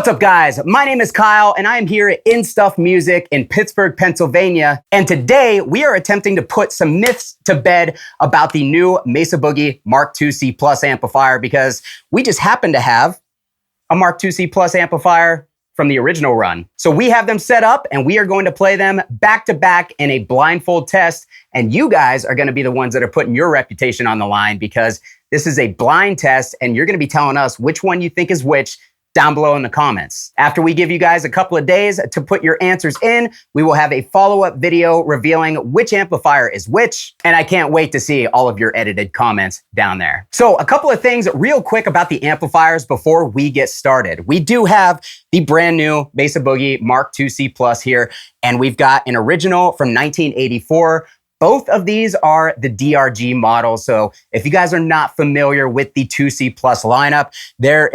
What's up, guys? My name is Kyle, and I am here at In Stuff Music in Pittsburgh, Pennsylvania. And today we are attempting to put some myths to bed about the new Mesa Boogie Mark IIC Plus amplifier, because we just happen to have a Mark IIC Plus amplifier from the original run. So we have them set up and we are going to play them back to back in a blindfold test. And you guys are going to be the ones that are putting your reputation on the line, because this is a blind test and you're going to be telling us which one you think is which down below in the comments. After we give you guys a couple of days to put your answers in, we will have a follow-up video revealing which amplifier is which, and I can't wait to see all of your edited comments down there. So a couple of things real quick about the amplifiers before we get started. We do have the brand new Mesa Boogie Mark IIC Plus here, and we've got an original from 1984. Both of these are the DRG models. So if you guys are not familiar with the 2C Plus lineup, there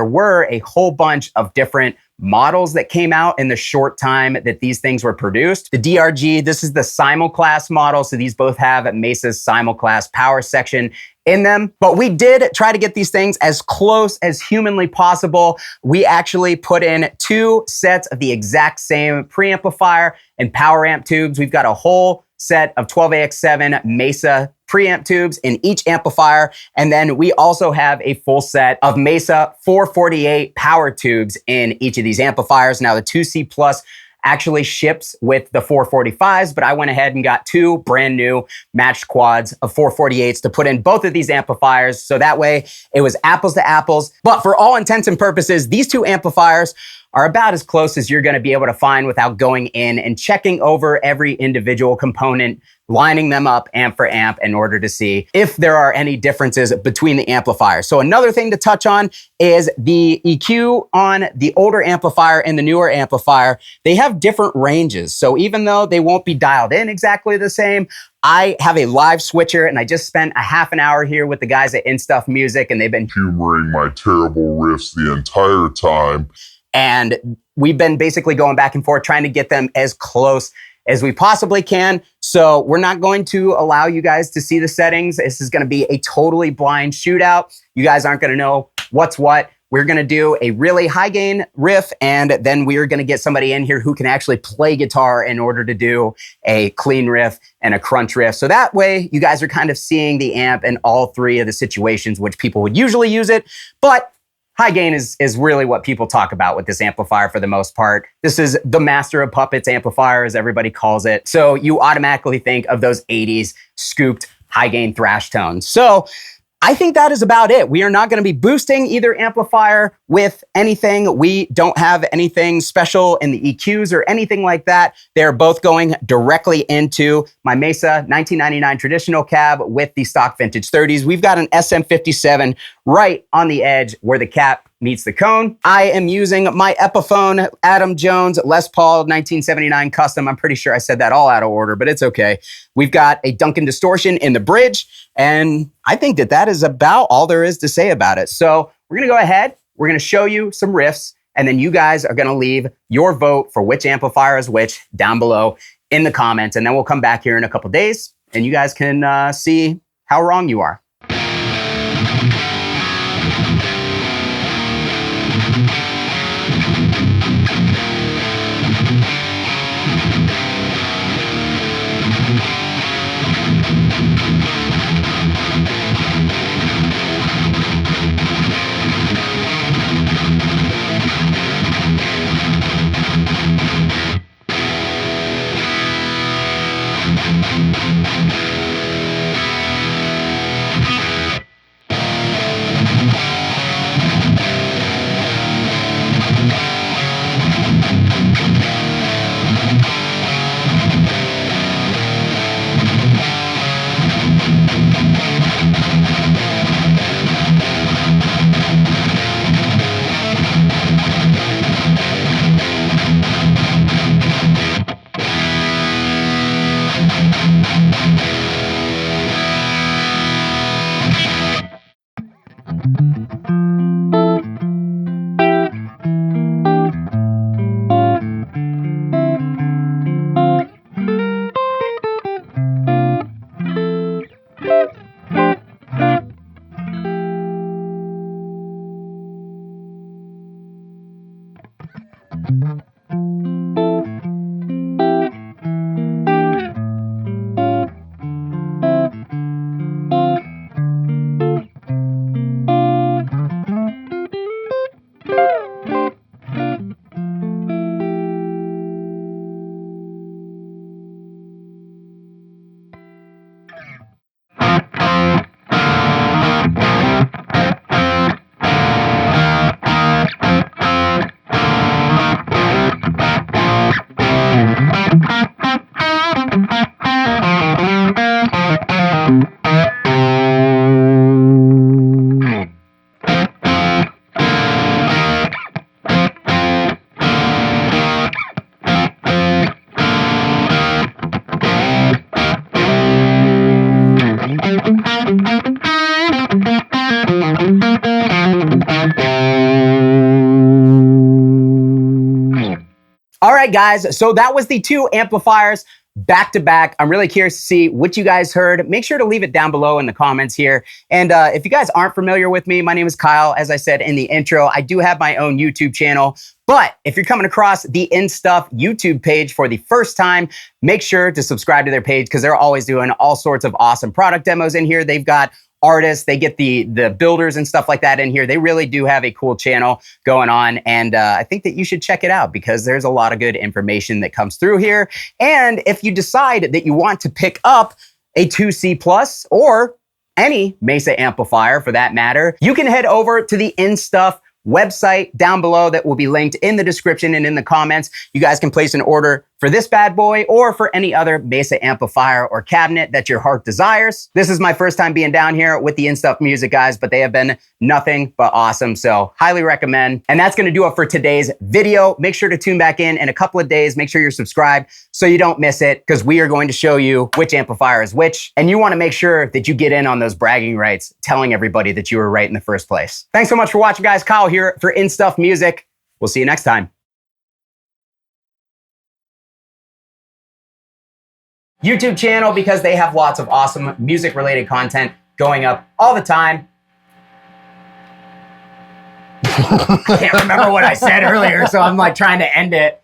were a whole bunch of different models that came out in the short time that these things were produced. The DRG, this is the simulclass model. So these both have Mesa's simulclass power section in them. But we did try to get these things as close as humanly possible. We actually put in 2 sets of the exact same preamplifier and power amp tubes. We've got a whole set of 12AX7 Mesa preamp tubes in each amplifier. And then we also have a full set of Mesa 448 power tubes in each of these amplifiers. Now the 2C Plus actually ships with the 445s, but I went ahead and got 2 brand new matched quads of 448s to put in both of these amplifiers. So that way it was apples to apples. But for all intents and purposes, these 2 amplifiers are about as close as you're going to be able to find without going in and checking over every individual component, lining them up amp for amp in order to see if there are any differences between the amplifiers. So another thing to touch on is the EQ on the older amplifier and the newer amplifier. They have different ranges. So even though they won't be dialed in exactly the same, I have a live switcher, and I just spent a half an hour here with the guys at In Stuff Music, and they've been humoring my terrible riffs the entire time. And we've been basically going back and forth trying to get them as close as we possibly can. So we're not going to allow you guys to see the settings. This is going to be a totally blind shootout. You guys aren't going to know what's what. We're going to do a really high gain riff, and then we're going to get somebody in here who can actually play guitar in order to do a clean riff and a crunch riff. So that way you guys are kind of seeing the amp in all 3 of the situations which people would usually use it. But high gain is really what people talk about with this amplifier for the most part. This is the master of puppets amplifier, as everybody calls it. So you automatically think of those 80s scooped high gain thrash tones. So I think that is about it. We are not going to be boosting either amplifier with anything. We don't have anything special in the EQs or anything like that. They're both going directly into my Mesa 1999 traditional cab with the stock vintage 30s. We've got an SM57 right on the edge where the cap meets the cone. I am using my Epiphone Adam Jones Les Paul 1979 custom. I'm pretty sure I said that all out of order, but it's okay. We've got a Duncan distortion in the bridge, and I think that that is about all there is to say about it. So we're gonna go ahead, we're gonna show you some riffs, and then you guys are gonna leave your vote for which amplifier is which down below in the comments, and then we'll come back here in a couple days, and you guys can see how wrong you are. All right, guys, so that was the two amplifiers back to back. I'm really curious to see what you guys heard. Make sure to leave it down below in the comments here. And if you guys aren't familiar with me, my name is Kyle. As I said in the intro, I do have my own YouTube channel. But if you're coming across the In Stuff YouTube page for the first time, make sure to subscribe to their page because they're always doing all sorts of awesome product demos in here. They've got artists, they get the builders and stuff like that in here. They really do have a cool channel going on. And I think that you should check it out because there's a lot of good information that comes through here. And if you decide that you want to pick up a 2C Plus or any Mesa amplifier for that matter, you can head over to the In Stuff website down below that will be linked in the description and in the comments. You guys can place an order for this bad boy or for any other Mesa amplifier or cabinet that your heart desires. This is my first time being down here with the In Stuff Music guys, but they have been nothing but awesome. So highly recommend. And that's going to do it for today's video. Make sure to tune back in a couple of days. Make sure you're subscribed so you don't miss it because we are going to show you which amplifier is which. And you want to make sure that you get in on those bragging rights, telling everybody that you were right in the first place. Thanks so much for watching, guys. Kyle here for In Stuff Music. We'll see you next time. YouTube channel because they have lots of awesome music related content going up all the time. I can't remember what I said earlier, so I'm like trying to end it.